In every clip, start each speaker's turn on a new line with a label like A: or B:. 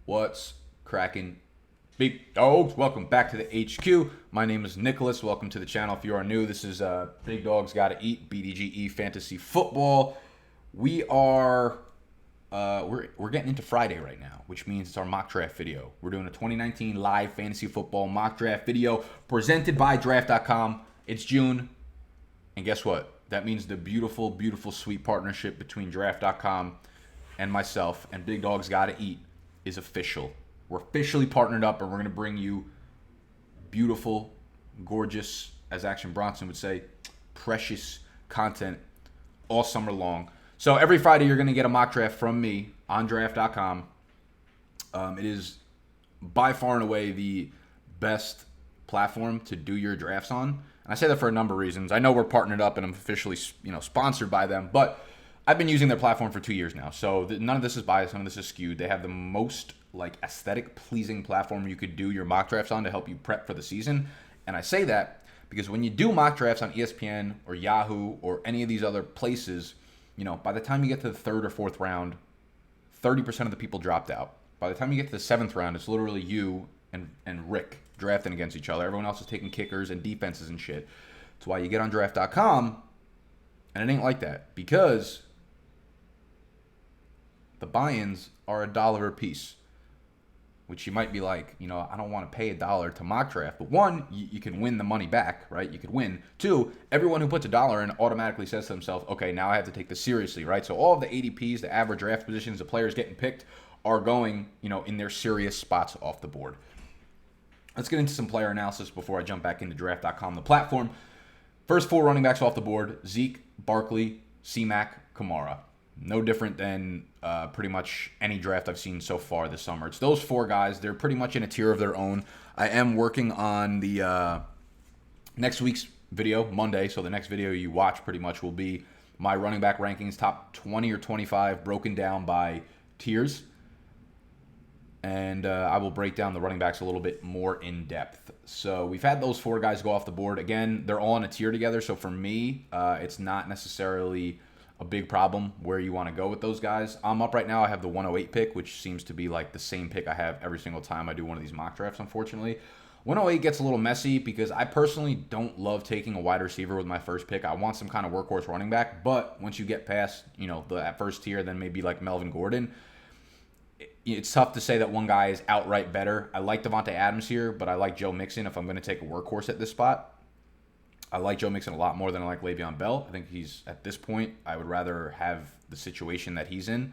A: What's cracking, big dogs? Welcome back to the HQ. My name is Nicholas. Welcome to the channel. If you are new, this is Big Dogs Gotta Eat, BDGE Fantasy Football. We are we're getting into Friday right now, which means it's our mock draft video. We're doing a 2019 live fantasy football mock draft video presented by Draft.com. It's June, and guess what? That means the beautiful, beautiful, sweet partnership between Draft.com and myself and Big Dogs Gotta Eat is official. We're officially partnered up, and we're going to bring you beautiful, gorgeous, as Action Bronson would say, precious content all summer long. So every Friday, you're going to get a mock draft from me on Draft.com. It is by far and away the best platform to do your drafts on. And I say that for a number of reasons. I know we're partnered up, and I'm officially, sponsored by them, but I've been using their platform for 2 years now, so none of this is biased, none of this is skewed. They have the most aesthetic pleasing platform you could do your mock drafts on to help you prep for the season. And I say that because when you do mock drafts on ESPN or Yahoo or any of these other places, by the time you get to the third or fourth round, 30% of the people dropped out. By the time you get to the seventh round, it's literally you and Rick drafting against each other. Everyone else is taking kickers and defenses and shit. That's why you get on Draft.com, and it ain't like that because the buy-ins are $1 a piece, which you might be like, I don't want to pay $1 to mock draft. But one, you can win the money back, right? You could win. Two, everyone who puts $1 in automatically says to themselves, okay, now I have to take this seriously, right? So all of the ADPs, the average draft positions, the players getting picked are going, in their serious spots off the board. Let's get into some player analysis before I jump back into Draft.com, the platform. First four running backs off the board: Zeke, Barkley, C-Mac, Kamara. No different than pretty much any draft I've seen so far this summer. It's those four guys. They're pretty much in a tier of their own. I am working on the next week's video, Monday. So the next video you watch pretty much will be my running back rankings, top 20 or 25, broken down by tiers. And I will break down the running backs a little bit more in depth. So we've had those four guys go off the board. Again, they're all in a tier together. So for me, it's not necessarily a big problem where you want to go with those guys. I'm up right now. I have the 108 pick, which seems to be like the same pick I have every single time I do one of these mock drafts, unfortunately. 108 gets a little messy because I personally don't love taking a wide receiver with my first pick. I want some kind of workhorse running back, but once you get past, that first tier, then maybe like Melvin Gordon, it's tough to say that one guy is outright better. I like Devontae Adams here, but I like Joe Mixon if I'm going to take a workhorse at this spot. I like Joe Mixon a lot more than I like Le'Veon Bell. I think he's, at this point, I would rather have the situation that he's in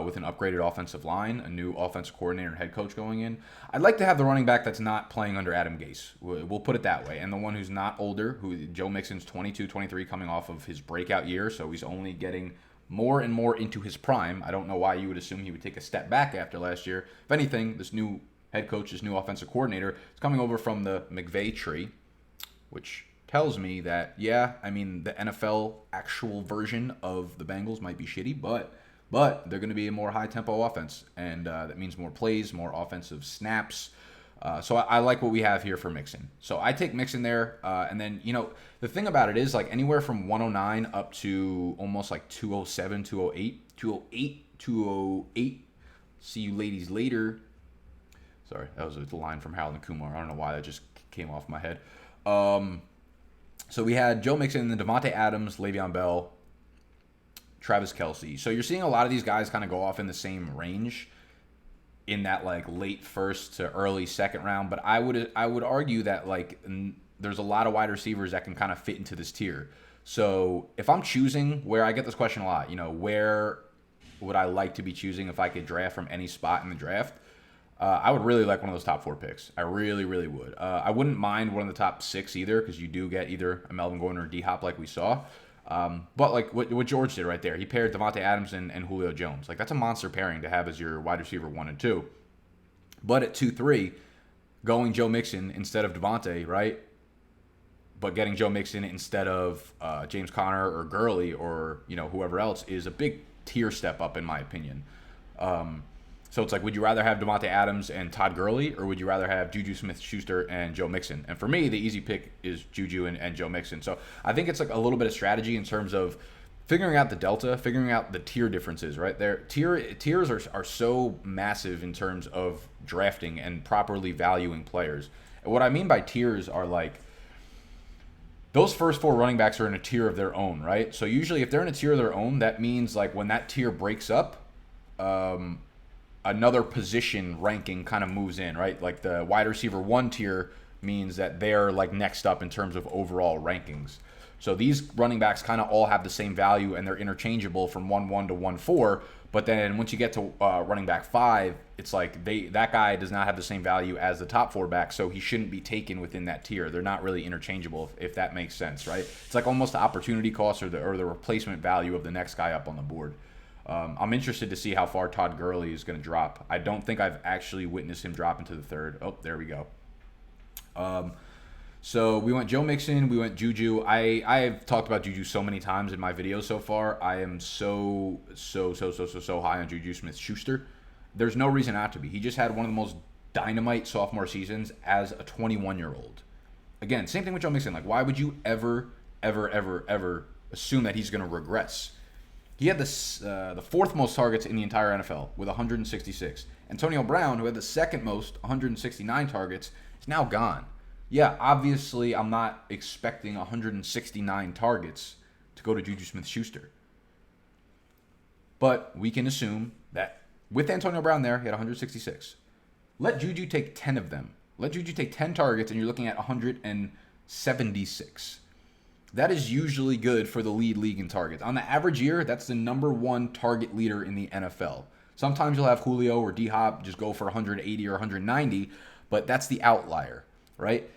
A: with an upgraded offensive line, a new offensive coordinator and head coach going in. I'd like to have the running back that's not playing under Adam Gase. We'll put it that way. And the one who's not older, Joe Mixon's 22, 23, coming off of his breakout year, so he's only getting more and more into his prime. I don't know why you would assume he would take a step back after last year. If anything, this new head coach, this new offensive coordinator, is coming over from the McVay tree, which tells me that, the NFL actual version of the Bengals might be shitty, but they're going to be a more high-tempo offense, and that means more plays, more offensive snaps. So I like what we have here for Mixon. So I take Mixon there, and then, the thing about it is, anywhere from 109 up to almost 207, 208. See you ladies later. Sorry, that was a line from Harold and Kumar. I don't know why that just came off my head. So we had Joe Mixon, then Devontae Adams, Le'Veon Bell, Travis Kelce. So you're seeing a lot of these guys kind of go off in the same range in that late first to early second round. But I would argue that there's a lot of wide receivers that can kind of fit into this tier. So if I'm choosing, where I get this question a lot, where would I like to be choosing if I could draft from any spot in the draft? I would really like one of those top four picks. I really, really would. I wouldn't mind one of the top six either, because you do get either a Melvin Gordon or D-Hop like we saw. But what George did right there, he paired Devontae Adams and Julio Jones. That's a monster pairing to have as your wide receiver 1 and 2. But at 2-3, going Joe Mixon instead of Devontae, right? But getting Joe Mixon instead of James Conner or Gurley or whoever else is a big tier step up in my opinion. So it's would you rather have Devontae Adams and Todd Gurley, or would you rather have Juju Smith-Schuster and Joe Mixon? And for me, the easy pick is Juju and Joe Mixon. So I think it's a little bit of strategy in terms of figuring out the delta, figuring out the tier differences, right? Tiers are so massive in terms of drafting and properly valuing players. And what I mean by tiers are like those first four running backs are in a tier of their own, right? So usually if they're in a tier of their own, that means like when that tier breaks up, another position ranking kind of moves in, right? Like the wide receiver 1 tier means that they're like next up in terms of overall rankings. So these running backs kind of all have the same value and they're interchangeable from 1-1 to 1-4. But then once you get to running back 5, it's like that guy does not have the same value as the top 4 backs, so he shouldn't be taken within that tier. They're not really interchangeable, if that makes sense, right? It's like almost the opportunity cost or the replacement value of the next guy up on the board. I'm interested to see how far Todd Gurley is going to drop. I don't think I've actually witnessed him drop into the 3rd. Oh, there we go. So we went Joe Mixon, we went Juju. I have talked about Juju so many times in my videos so far. I am so high on Juju Smith-Schuster. There's no reason not to be. He just had one of the most dynamite sophomore seasons as a 21-year-old. Again, same thing with Joe Mixon. Like, why would you ever assume that he's going to regress? He had the 4th most targets in the entire NFL with 166. Antonio Brown, who had the 2nd most, 169 targets, is now gone. Yeah, obviously I'm not expecting 169 targets to go to Juju Smith-Schuster. But we can assume that with Antonio Brown there, he had 166. Let Juju take 10 of them. Let Juju take 10 targets and you're looking at 176. That is usually good for the league in targets. On the average year, that's the number 1 target leader in the NFL. Sometimes you'll have Julio or D-Hop just go for 180 or 190, but that's the outlier, right?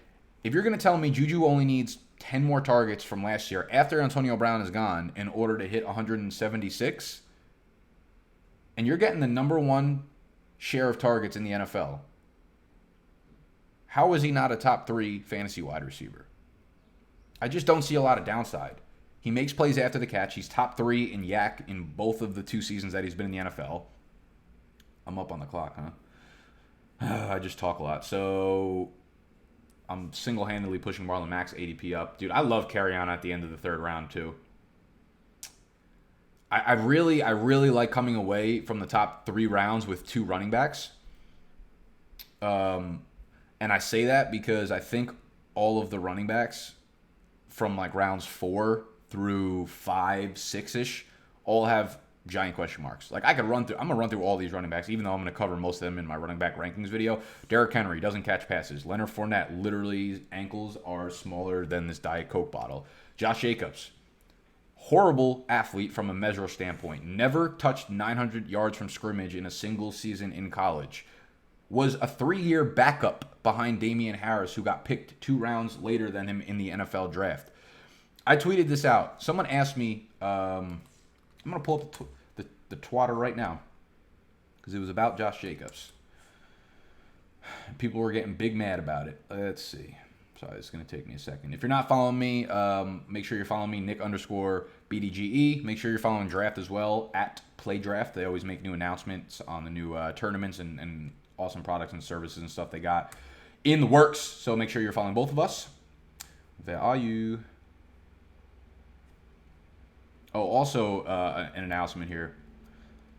A: If you're going to tell me Juju only needs 10 more targets from last year after Antonio Brown is gone in order to hit 176, and you're getting the number 1 share of targets in the NFL, how is he not a top 3 fantasy wide receiver? I just don't see a lot of downside. He makes plays after the catch. He's top 3 in yak in both of the 2 seasons that he's been in the NFL. I'm up on the clock, huh? I just talk a lot. So I'm single-handedly pushing Marlon Mack's ADP up. Dude, I love Carry-On at the end of the 3rd round, too. I really like coming away from the top 3 rounds with 2 running backs. And I say that because I think all of the running backs from like rounds 4 through 5, 6-ish all have giant question marks. Like I'm gonna run through all these running backs, even though I'm gonna cover most of them in my running back rankings video. Derrick Henry doesn't catch passes. Leonard Fournette, literally ankles are smaller than this Diet Coke bottle. Josh Jacobs, horrible athlete from a measure standpoint. Never touched 900 yards from scrimmage in a single season in college. Was a 3-year backup behind Damian Harris, who got picked 2 rounds later than him in the NFL draft. I tweeted this out. Someone asked me, I'm going to pull up the twatter right now because it was about Josh Jacobs. People were getting big mad about it. Let's see. Sorry, it's going to take me a second. If you're not following me, make sure you're following me, Nick_BDGE. Make sure you're following Draft as well, at PlayDraft. They always make new announcements on the new tournaments and awesome products and services and stuff they got in the works. So make sure you're following both of us. Where are you? Oh, also an announcement here.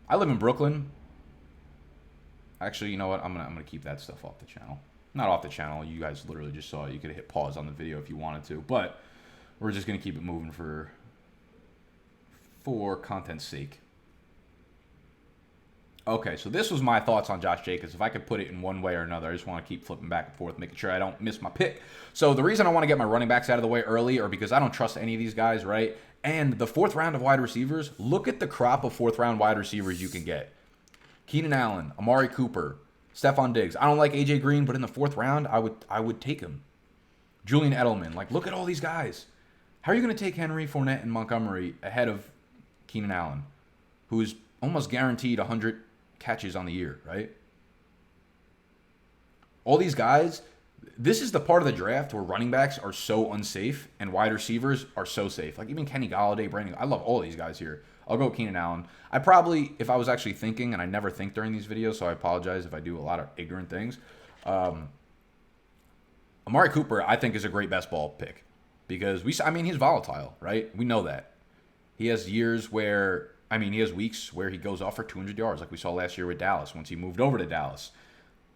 A: I live in Brooklyn. Actually, you know what? I'm gonna keep that stuff off the channel. Not off the channel. You guys literally just saw it. You could hit pause on the video if you wanted to, but we're just gonna keep it moving for content's sake. Okay, so this was my thoughts on Josh Jacobs. If I could put it in one way or another, I just want to keep flipping back and forth, making sure I don't miss my pick. So the reason I want to get my running backs out of the way early are because I don't trust any of these guys, right? And the 4th round of wide receivers, look at the crop of 4th round wide receivers you can get. Keenan Allen, Amari Cooper, Stephon Diggs. I don't like AJ Green, but in the 4th round, I would take him. Julian Edelman. Like, look at all these guys. How are you going to take Henry, Fournette, and Montgomery ahead of Keenan Allen, who is almost guaranteed 100 catches on the year, right? All these guys, this is the part of the draft where running backs are so unsafe and wide receivers are so safe. Like even Kenny Golladay, Brandon, I love all these guys here. I'll go Keenan Allen. I probably, if I was actually thinking, and I never think during these videos, so I apologize if I do a lot of ignorant things. Amari Cooper, I think, is a great best ball pick because he's volatile, right? We know that. He has years where, he has weeks where he goes off for 200 yards, like we saw last year with Dallas once he moved over to Dallas.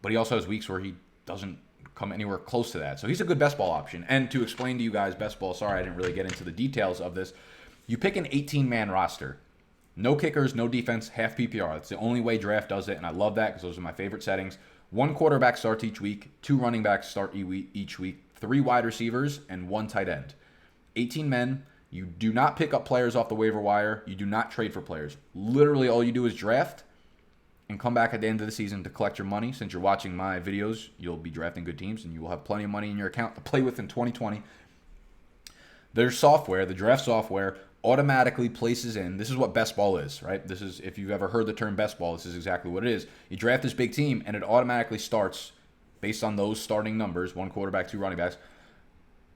A: But he also has weeks where he doesn't come anywhere close to that. So he's a good best ball option. And to explain to you guys best ball, sorry I didn't really get into the details of this. You pick an 18-man roster. No kickers, no defense, half PPR. That's the only way draft does it, and I love that because those are my favorite settings. 1 quarterback starts each week, 2 running backs start each week, 3 wide receivers, and 1 tight end. 18 men. You do not pick up players off the waiver wire. You do not trade for players. Literally all you do is draft and come back at the end of the season to collect your money. Since you're watching my videos, you'll be drafting good teams, and you will have plenty of money in your account to play with in 2020. Their software, the draft software, automatically places in, this is what best ball is, right? This is, if you've ever heard the term best ball, this is exactly what it is. You draft this big team, and it automatically starts, based on those starting numbers, 1 quarterback, 2 running backs,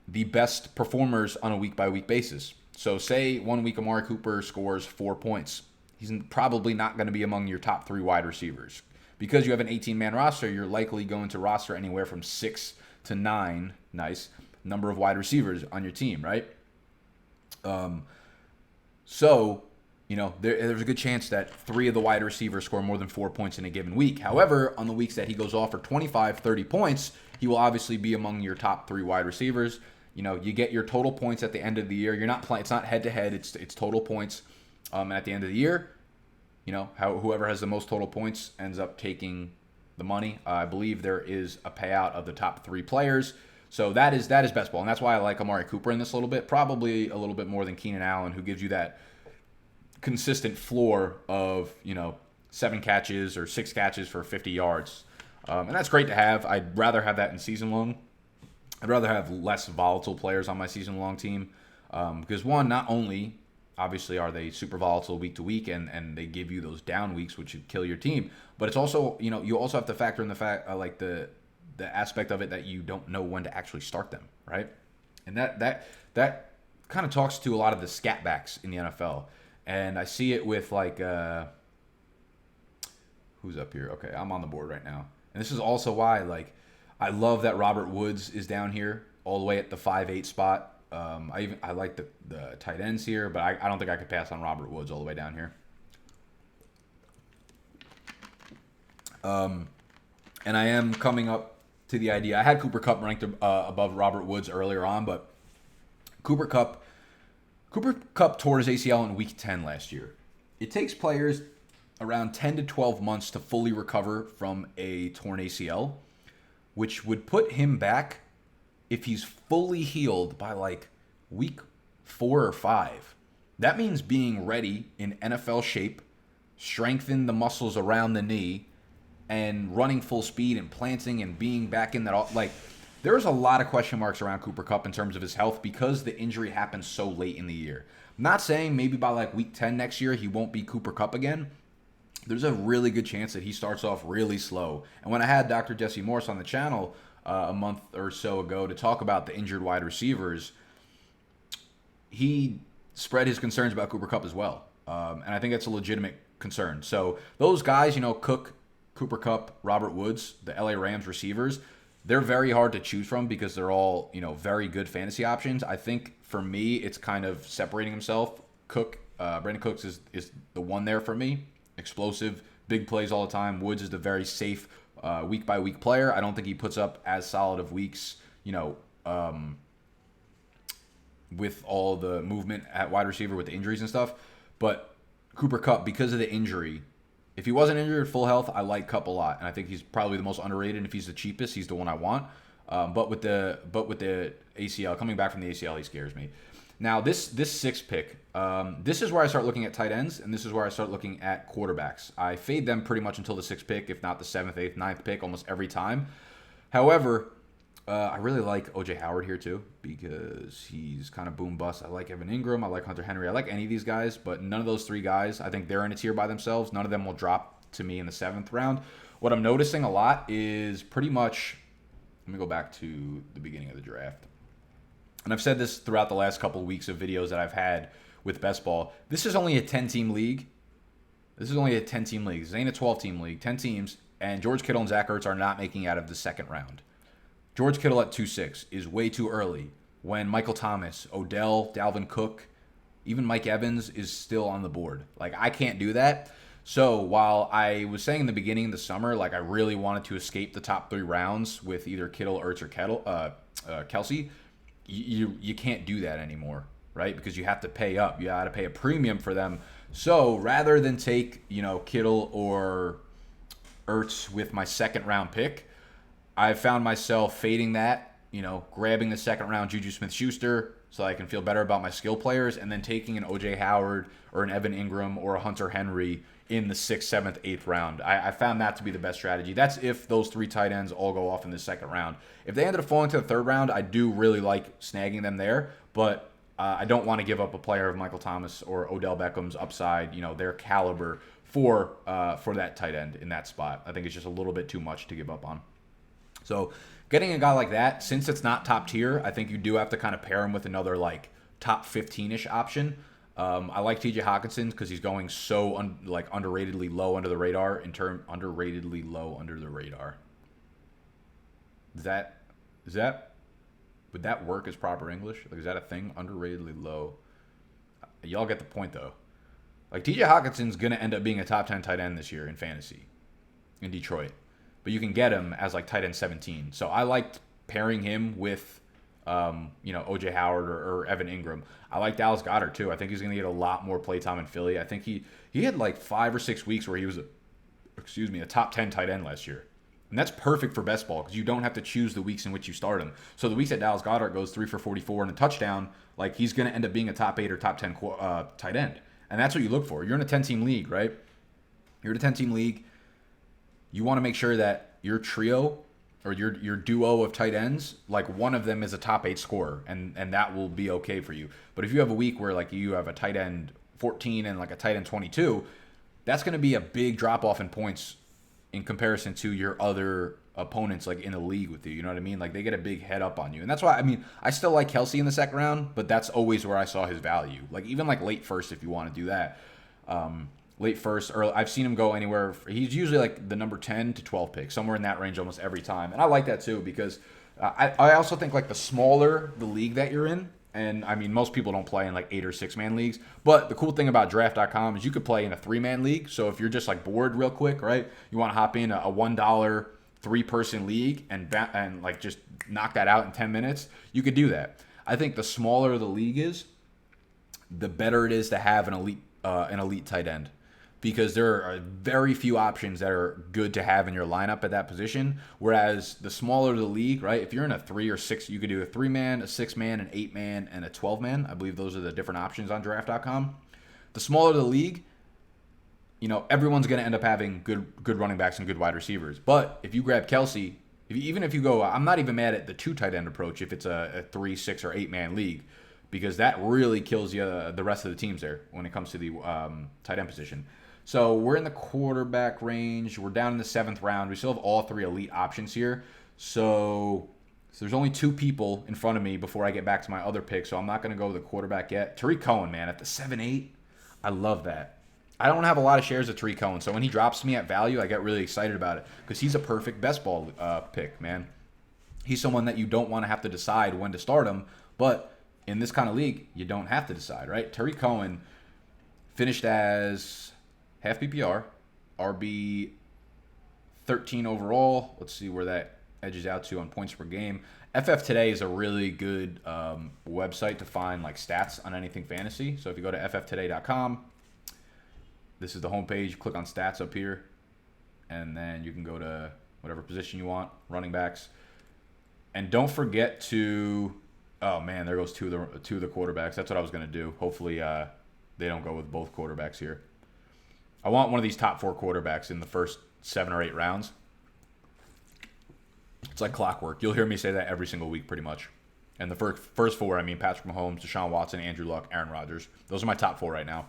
A: the best performers on a week-by-week basis. So say 1 week Amari Cooper scores 4 points. He's probably not going to be among your top 3 wide receivers. Because you have an 18-man roster, you're likely going to roster anywhere from 6 to 9, nice, number of wide receivers on your team, right? So, there's a good chance that 3 of the wide receivers score more than 4 points in a given week. However, on the weeks that he goes off for 25, 30 points, he will obviously be among your top 3 wide receivers. You get your total points at the end of the year. You're not playing; it's not head-to-head. It's total points. At the end of the year, whoever has the most total points ends up taking the money. I believe there is a payout of the top 3 players. So that is best ball, and that's why I like Amari Cooper in this a little bit, probably a little bit more than Keenan Allen, who gives you that consistent floor of 7 catches or 6 catches for 50 yards, and that's great to have. I'd rather have that in season long. I'd rather have less volatile players on my season long team because one, not only obviously are they super volatile week to week and they give you those down weeks which would kill your team, but it's also you also have to factor in the fact like the aspect of it that you don't know when to actually start them, right? And that kind of talks to a lot of the scat backs in the NFL. And I see it with like, who's up here? Okay, I'm on the board right now. And this is also why, like, I love that Robert Woods is down here all the way at the 5'8" spot. I like the tight ends here, but I don't think I could pass on Robert Woods all the way down here. And I am coming up to the idea. I had Cooper Kupp ranked above Robert Woods earlier on, but Cooper Kupp tore his ACL in Week 10 last year. It takes players around 10 to 12 months to fully recover from a torn ACL, which would put him back, if he's fully healed, by like week 4 or 5. That means being ready in NFL shape, strengthen the muscles around the knee, and running full speed and planting and being back in that. Like, there's a lot of question marks around Cooper Kupp in terms of his health because the injury happened so late in the year. I'm not saying maybe by like week 10 next year he won't be Cooper Kupp again. There's a really good chance that he starts off really slow. And when I had Dr. Jesse Morse on the channel a month or so ago to talk about the injured wide receivers, he spread his concerns about Cooper Kupp as well. And I think that's a legitimate concern. So those guys, Cook, Cooper Kupp, Robert Woods, the LA Rams receivers, they're very hard to choose from because they're all, very good fantasy options. I think for me, it's kind of separating himself. Brandon Cooks is the one there for me. Explosive, big plays all the time. Woods is the very safe week-by-week player. I don't think he puts up as solid of weeks, with all the movement at wide receiver with the injuries and stuff. But Cooper Kupp, because of the injury, if he wasn't injured, full health, I like Kupp a lot, and I think he's probably the most underrated. And if he's the cheapest, he's the one I want. But with the ACL, coming back from the ACL, he scares me. Now this 6th pick, this is where I start looking at tight ends, and this is where I start looking at quarterbacks. I fade them pretty much until the 6th pick, if not the 7th, 8th, 9th pick, almost every time. However, I really like O.J. Howard here too because he's kind of boom bust. I like Evan Ingram. I like Hunter Henry. I like any of these guys, but none of those 3 guys, I think they're in a tier by themselves. None of them will drop to me in the 7th round. What I'm noticing a lot is pretty much, let me go back to the beginning of the draft. And I've said this throughout the last couple of weeks of videos that I've had with Best Ball. This is only a 10-team league. This ain't a 12-team league. 10 teams, and George Kittle and Zach Ertz are not making out of the 2nd round. George Kittle at 2.6 is way too early when Michael Thomas, Odell, Dalvin Cook, even Mike Evans is still on the board. Like, I can't do that. So while I was saying in the beginning of the summer, like, I really wanted to escape the top 3 rounds with either Kittle, Ertz, or Kelsey, you can't do that anymore, right? Because you have to pay up. You got to pay a premium for them. So rather than take, Kittle or Ertz with my second round pick, I found myself fading that, grabbing the second round Juju Smith-Schuster so I can feel better about my skill players, and then taking an O.J. Howard or an Evan Ingram or a Hunter Henry in the 6th, 7th, 8th round. I found that to be the best strategy. That's if those 3 tight ends all go off in the second round. If they ended up falling to the 3rd round, I do really like snagging them there, but I don't want to give up a player of Michael Thomas or Odell Beckham's upside, their caliber for that tight end in that spot. I think it's just a little bit too much to give up on. So getting a guy like that, since it's not top tier, I think you do have to kind of pair him with another like top 15-ish option. I like TJ Hawkinson because he's going so underratedly low under the radar. Underratedly low under the radar. Is that would that work as proper English? Like, is that a thing? Underratedly low. Y'all get the point though. Like, TJ Hawkinson's gonna end up being a top 10 tight end this year in fantasy in Detroit, but you can get him as like tight end 17. So I liked pairing him with O.J. Howard or Evan Ingram. I like Dallas Goedert too. I think he's going to get a lot more play time in Philly. I think he had like 5 or 6 weeks where he was a top 10 tight end last year. And that's perfect for best ball because you don't have to choose the weeks in which you start him. So the weeks that Dallas Goedert goes 3 for 44 and a touchdown, like, he's going to end up being a top 8 or top 10 tight end. And that's what you look for. You're in a 10-team league, right? You're in a 10-team league. You want to make sure that your trio or your duo of tight ends, like, one of them is a top 8 scorer, and that will be okay for you. But if you have a week where, like, you have a tight end 14 and like a tight end 22, that's going to be a big drop off in points in comparison to your other opponents, like, in the league with you. You know what I mean? Like, they get a big head up on you. And that's why, I still like Kelsey in the second round, but that's always where I saw his value. Like, even like late first, if you want to do that. Late first, or I've seen him go anywhere. He's usually like the number 10 to 12 pick, somewhere in that range almost every time. And I like that too because I also think, like, the smaller the league that you're in, and most people don't play in like 8 or 6 man leagues, but the cool thing about draft.com is you could play in a 3-man league. So if you're just like bored real quick, right, you want to hop in a $1 3-person league and like just knock that out in 10 minutes, you could do that. I think the smaller the league is, the better it is to have an elite tight end, because there are very few options that are good to have in your lineup at that position. Whereas the smaller the league, right, if you're in a 3 or 6, you could do a 3-man, a 6-man, an 8-man, and a 12-man. I believe those are the different options on draft.com. The smaller the league, everyone's going to end up having good running backs and good wide receivers. But if you grab Kelsey, even if you go, I'm not even mad at the 2 tight end approach if it's a 3, 6, or 8-man league, because that really kills you the rest of the teams there when it comes to the tight end position. So we're in the quarterback range. We're down in the 7th round. We still have all 3 elite options here. So there's only 2 people in front of me before I get back to my other pick. So I'm not going to go with the quarterback yet. Tariq Cohen, man, at the 7-8, I love that. I don't have a lot of shares of Tariq Cohen. So when he drops me at value, I get really excited about it because he's a perfect best ball pick, man. He's someone that you don't want to have to decide when to start him. But in this kind of league, you don't have to decide, right? Tariq Cohen finished as half PPR, RB 13 overall. Let's see where that edges out to on points per game. FF Today is a really good website to find like stats on anything fantasy. So if you go to fftoday.com, this is the homepage. Click on stats up here, and then you can go to whatever position you want, running backs. And don't forget to, oh man, there goes two of the quarterbacks. That's what I was going to do. Hopefully they don't go with both quarterbacks here. I want one of these top 4 quarterbacks in the first 7 or 8 rounds. It's like clockwork. You'll hear me say that every single week pretty much. And the first 4, Patrick Mahomes, Deshaun Watson, Andrew Luck, Aaron Rodgers. Those are my top 4 right now.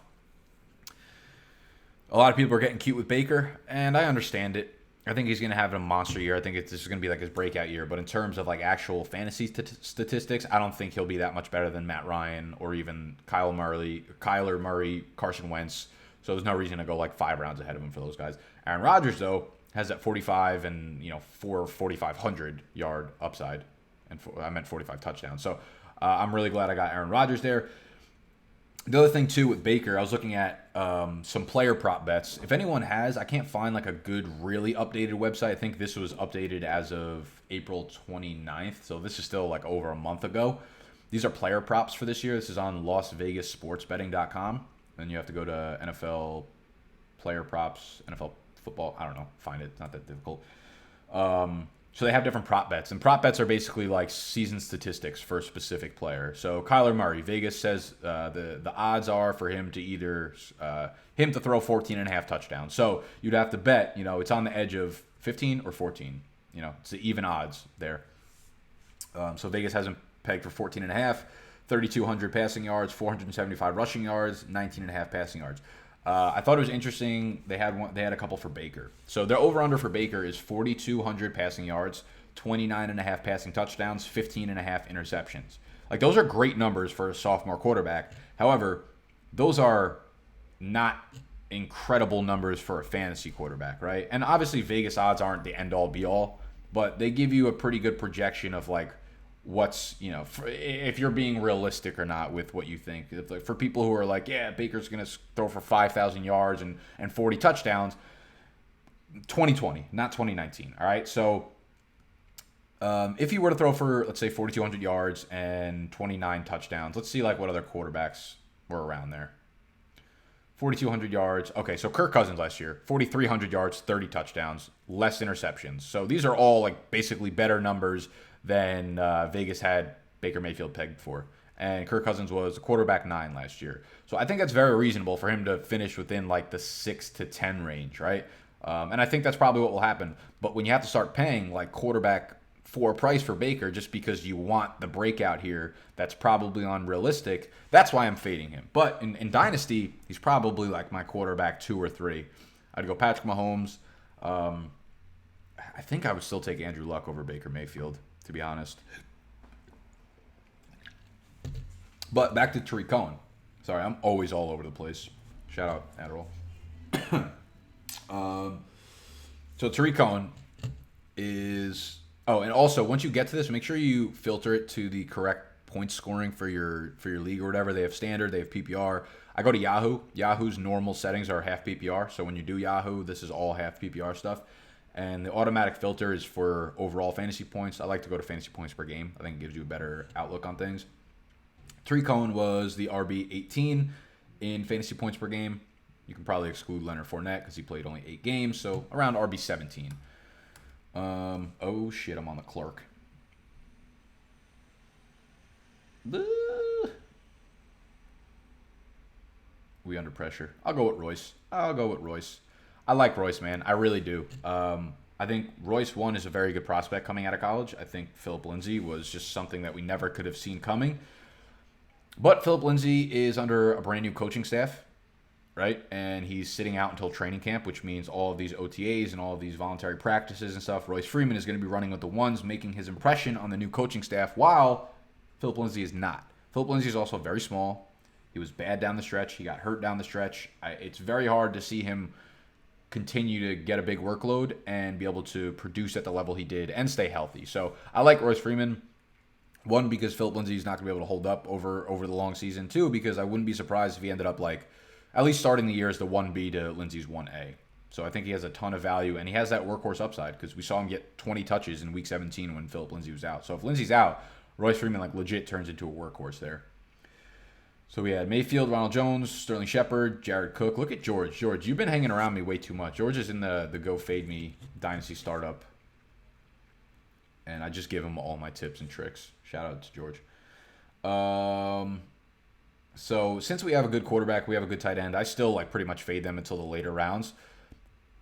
A: A lot of people are getting cute with Baker, and I understand it. I think he's going to have a monster year. I think this is going to be like his breakout year. But in terms of like actual fantasy statistics, I don't think he'll be that much better than Matt Ryan or even Kyler Murray, Carson Wentz. So there's no reason to go like 5 rounds ahead of him for those guys. Aaron Rodgers, though, has that 45 and 4,500 yard upside. And I meant 45 touchdowns. So I'm really glad I got Aaron Rodgers there. The other thing too with Baker, I was looking at some player prop bets. If anyone has, I can't find like a good, really updated website. I think this was updated as of April 29th, so this is still like over a month ago. These are player props for this year. This is on LasVegasSportsBetting.com. Then you have to go to NFL player props, NFL football. I don't know. Find it. It's not that difficult. So they have different prop bets, and prop bets are basically like season statistics for a specific player. So Kyler Murray, Vegas says the odds are for him to either him to throw 14 and a half touchdowns. So you'd have to bet, it's on the edge of 15 or 14. It's the even odds there. So Vegas has him pegged for 14 and a half, 3,200 passing yards, 475 rushing yards, 19 and a half passing yards. I thought it was interesting. They had a couple for Baker. So their over-under for Baker is 4,200 passing yards, 29 and a half passing touchdowns, 15 and a half interceptions. Like, those are great numbers for a sophomore quarterback. However, those are not incredible numbers for a fantasy quarterback, right? And obviously Vegas odds aren't the end-all be-all, but they give you a pretty good projection of like what's, if you're being realistic or not with what you think. For people who are like, yeah, Baker's going to throw for 5,000 yards and 40 touchdowns, 2020, not 2019, all right? So if you were to throw for, let's say, 4,200 yards and 29 touchdowns, let's see like what other quarterbacks were around there. 4,200 yards. Okay, so Kirk Cousins last year, 4,300 yards, 30 touchdowns, less interceptions. So these are all like basically better numbers than Vegas had Baker Mayfield pegged for. And Kirk Cousins was a quarterback 9 last year. So I think that's very reasonable for him to finish within like the 6 to 10 range, right? And I think that's probably what will happen. But when you have to start paying like quarterback 4 price for Baker just because you want the breakout here, that's probably unrealistic. That's why I'm fading him. But in Dynasty, he's probably like my quarterback 2 or 3. I'd go Patrick Mahomes. I think I would still take Andrew Luck over Baker Mayfield, to be honest. But back to Tariq Cohen. Sorry, I'm always all over the place. Shout out Adderall. So Tariq Cohen is... Oh, and also, once you get to this, make sure you filter it to the correct point scoring for your league or whatever. They have standard, they have PPR. I go to Yahoo. Yahoo's normal settings are half PPR. So when you do Yahoo, this is all half PPR stuff. And the automatic filter is for overall fantasy points. I like to go to fantasy points per game. I think it gives you a better outlook on things. Tariq Cohen was the RB 18 in fantasy points per game. You can probably exclude Leonard Fournette because he played only 8 games. So around RB 17. Oh shit, I'm on the clerk. We under pressure. I'll go with Royce. I like Royce, man. I really do. I think Royce, one, is a very good prospect coming out of college. I think Philip Lindsay was just something that we never could have seen coming. But Philip Lindsay is under a brand new coaching staff, right? And he's sitting out until training camp, which means all of these OTAs and all of these voluntary practices and stuff. Royce Freeman is going to be running with the ones, making his impression on the new coaching staff, while Philip Lindsay is not. Philip Lindsay is also very small. He was bad down the stretch. He got hurt down the stretch. It's very hard to see him continue to get a big workload and be able to produce at the level he did and stay healthy. So I like Royce Freeman. One, because Philip Lindsay is not going to be able to hold up over the long season. Two, because I wouldn't be surprised if he ended up like at least starting the year as the 1B to Lindsay's 1A. So I think he has a ton of value, and he has that workhorse upside because we saw him get 20 touches in Week 17 when Philip Lindsay was out. So if Lindsay's out, Royce Freeman like legit turns into a workhorse there. So we had Mayfield, Ronald Jones, Sterling Shepard, Jared Cook. Look at George. George, you've been hanging around me way too much. George is in the Go Fade Me Dynasty startup. And I just give him all my tips and tricks. Shout out to George. So since we have a good quarterback, we have a good tight end, I still like pretty much fade them until the later rounds.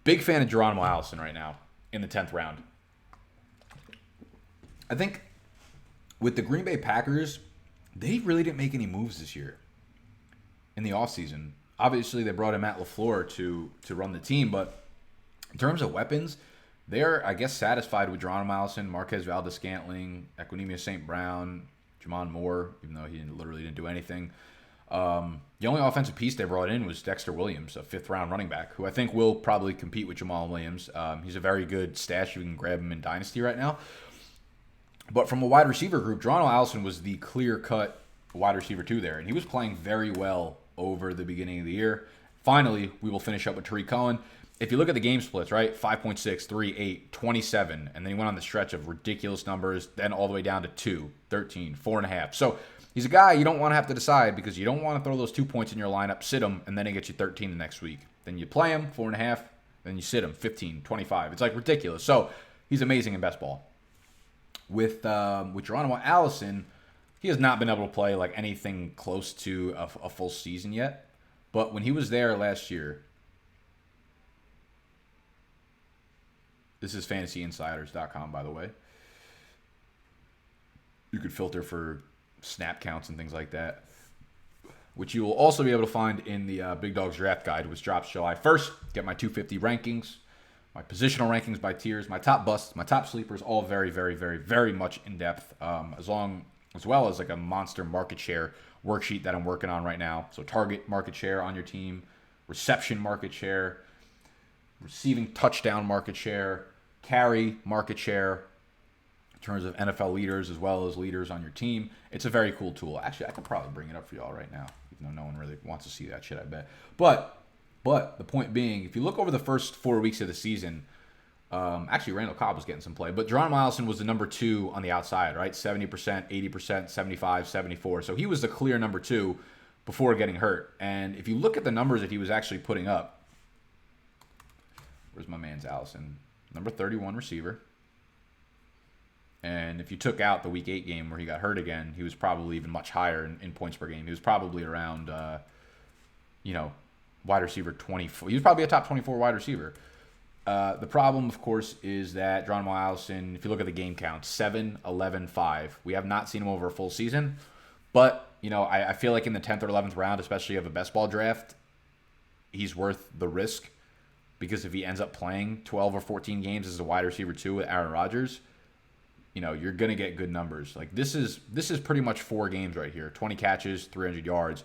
A: Big fan of Geronimo Allison right now in the 10th round. I think with the Green Bay Packers, they really didn't make any moves this year in the offseason. Obviously, they brought in Matt LaFleur to run the team, but in terms of weapons, they're, I guess, satisfied with Geronimo Allison, Marquez Valdes-Scantling, Equanimeous St. Brown, Jamon Moore, even though he literally didn't do anything. The only offensive piece they brought in was Dexter Williams, a 5th-round running back, who I think will probably compete with Jamal Williams. He's a very good stash. You can grab him in Dynasty right now. But from a wide receiver group, Geronimo Allison was the clear-cut wide receiver 2 there. And he was playing very well over the beginning of the year. Finally, we will finish up with Tariq Cohen. If you look at the game splits, right, 5.6, 3, 8, 27, and then he went on the stretch of ridiculous numbers, then all the way down to 2, 13, 4.5. So he's a guy you don't want to have to decide because you don't want to throw those 2 points in your lineup, sit him, and then he gets you 13 the next week. Then you play him, 4.5, then you sit him, 15, 25. It's like ridiculous. So he's amazing in best ball. With Geronimo Allison, he has not been able to play like anything close to a full season yet. But when he was there last year, this is fantasyinsiders.com, by the way. You could filter for snap counts and things like that, which you will also be able to find in the Big Dogs Draft Guide, which drops July 1st. Get my 250 rankings, my positional rankings by tiers, my top busts, my top sleepers, all very, very, very, very much in depth, as well as like a monster market share worksheet that I'm working on right now. So target market share on your team, reception market share, receiving touchdown market share, carry market share in terms of NFL leaders as well as leaders on your team. It's a very cool tool. Actually, I could probably bring it up for y'all right now, even though no one really wants to see that shit, I bet. But the point being, if you look over the first 4 weeks of the season, actually Randall Cobb was getting some play, but Geronimo Allison was the number 2 on the outside, right? 70%, 80%, 75, 74. So he was the clear number 2 before getting hurt. And if you look at the numbers that he was actually putting up, where's my man's Allison? Number 31 receiver. And if you took out the Week 8 game where he got hurt again, he was probably even much higher in points per game. He was probably around, wide receiver 24. He was probably a top 24 wide receiver. The problem, of course, is that Geronimo Allison, if you look at the game count, 7, 11, 5. We have not seen him over a full season. But, I feel like in the 10th or 11th round, especially of a best ball draft, he's worth the risk. Because if he ends up playing 12 or 14 games as a wide receiver 2 with Aaron Rodgers, you're going to get good numbers. Like this is pretty much 4 games right here. 20 catches, 300 yards.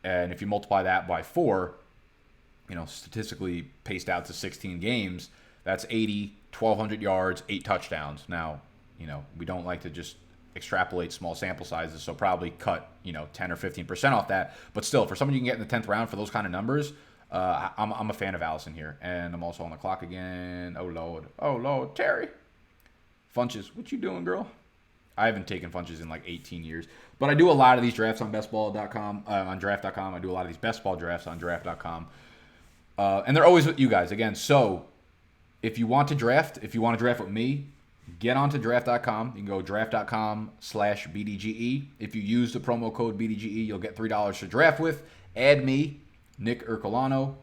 A: And if you multiply that by 4, statistically paced out to 16 games, that's 80, 1,200 yards, 8 touchdowns. Now, we don't like to just extrapolate small sample sizes, so probably cut, 10 or 15% off that. But still, for someone you can get in the 10th round for those kind of numbers, I'm a fan of Allison here. And I'm also on the clock again. Oh, Lord. Terry. Funches, what you doing, girl? I haven't taken Funches in like 18 years. But I do a lot of these drafts on bestball.com, on draft.com. I do a lot of these best ball drafts on draft.com. And they're always with you guys. Again, so if you want to draft with me, get onto draft.com. You can go draft.com/BDGE. If you use the promo code BDGE, you'll get $3 to draft with. Add me, Nick Ercolano.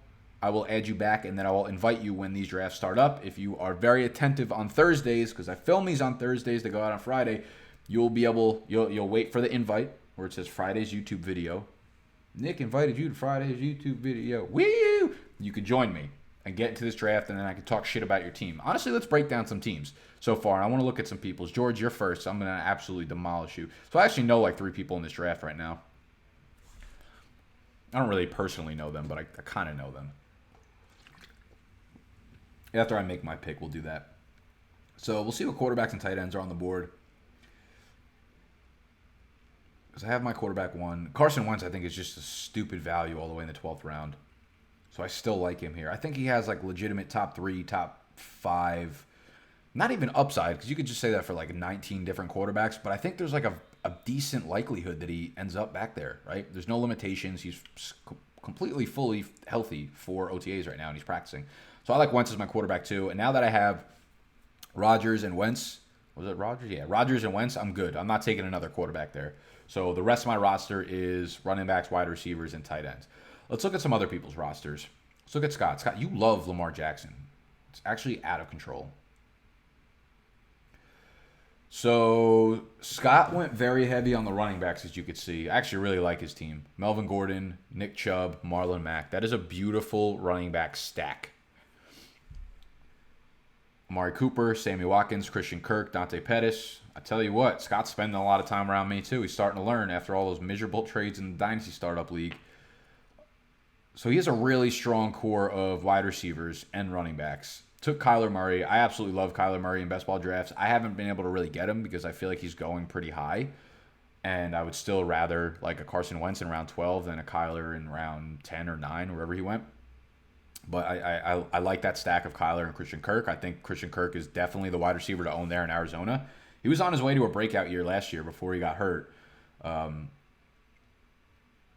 A: I will add you back, and then I will invite you when these drafts start up. If you are very attentive on Thursdays, because I film these on Thursdays, they go out on Friday, you'll wait for the invite where it says Friday's YouTube video. Nick invited you to Friday's YouTube video. Woo! You could join me and get into this draft, and then I can talk shit about your team. Honestly, let's break down some teams so far. I want to look at some people's. George, you're first. I'm going to absolutely demolish you. So I actually know like 3 people in this draft right now. I don't really personally know them, but I kind of know them. After I make my pick, we'll do that. So we'll see what quarterbacks and tight ends are on the board. Because I have my quarterback 1. Carson Wentz, I think, is just a stupid value all the way in the 12th round. So I still like him here. I think he has like legitimate top 3, top 5. Not even upside, because you could just say that for like 19 different quarterbacks. But I think there's like a decent likelihood that he ends up back there, right? There's no limitations. He's completely, fully healthy for OTAs right now, and he's practicing. So I like Wentz as my quarterback too. And now that I have Rodgers and Wentz, was it Rodgers? Yeah, Rodgers and Wentz, I'm good. I'm not taking another quarterback there. So the rest of my roster is running backs, wide receivers, and tight ends. Let's look at some other people's rosters. Let's look at Scott. Scott, you love Lamar Jackson. It's actually out of control. So Scott went very heavy on the running backs, as you could see. I actually really like his team. Melvin Gordon, Nick Chubb, Marlon Mack. That is a beautiful running back stack. Amari Cooper, Sammy Watkins, Christian Kirk, Dante Pettis. I tell you what, Scott's spending a lot of time around me too. He's starting to learn after all those miserable trades in the Dynasty Startup League. So he has a really strong core of wide receivers and running backs. Took Kyler Murray. I absolutely love Kyler Murray in best ball drafts. I haven't been able to really get him because I feel like he's going pretty high. And I would still rather like a Carson Wentz in round 12 than a Kyler in round 10 or 9, wherever he went. But I like that stack of Kyler and Christian Kirk. I think Christian Kirk is definitely the wide receiver to own there in Arizona. He was on his way to a breakout year last year before he got hurt.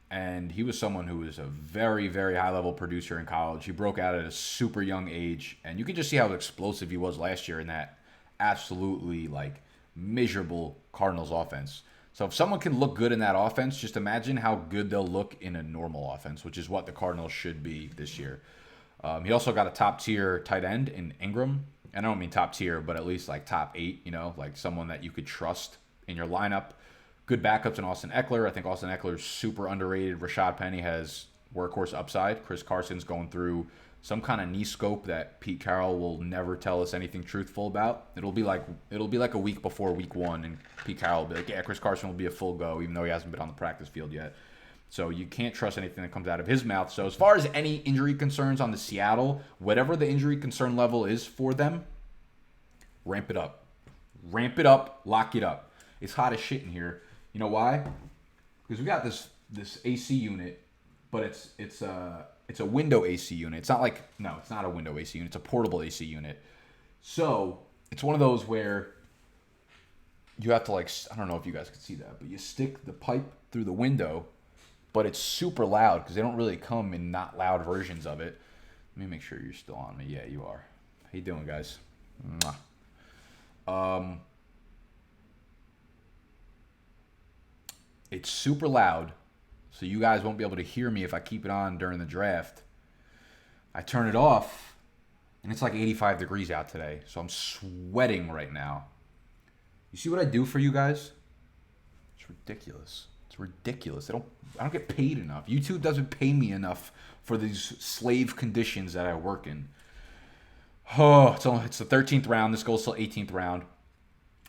A: And he was someone who was a very, very high-level producer in college. He broke out at a super young age. And you can just see how explosive he was last year in that absolutely, like, miserable Cardinals offense. So if someone can look good in that offense, just imagine how good they'll look in a normal offense, which is what the Cardinals should be this year. He also got a top-tier tight end in Ingram. And I don't mean top tier, but at least like top 8, like someone that you could trust in your lineup. Good backups in Austin Eckler. I think Austin Eckler is super underrated. Rashad Penny has workhorse upside. Chris Carson's going through some kind of knee scope that Pete Carroll will never tell us anything truthful about. It'll be like a week before week 1, and Pete Carroll will be like, yeah, Chris Carson will be a full go, even though he hasn't been on the practice field yet. So you can't trust anything that comes out of his mouth. So as far as any injury concerns on the Seattle, whatever the injury concern level is for them, ramp it up. Ramp it up, lock it up. It's hot as shit in here. You know why? Because we got this AC unit, but it's a window AC unit. It's not it's not a window AC unit. It's a portable AC unit. So it's one of those where you have to I don't know if you guys can see that, but you stick the pipe through the window, but it's super loud because they don't really come in not loud versions of it. Let me make sure you're still on me. Yeah, you are. How you doing, guys? Mwah. It's super loud, so you guys won't be able to hear me if I keep it on during the draft. I turn it off, and it's like 85 degrees out today, so I'm sweating right now. You see what I do for you guys? It's ridiculous. It's ridiculous. I don't get paid enough. YouTube doesn't pay me enough for these slave conditions that I work in. Oh, it's the 13th round. This goes till 18th round.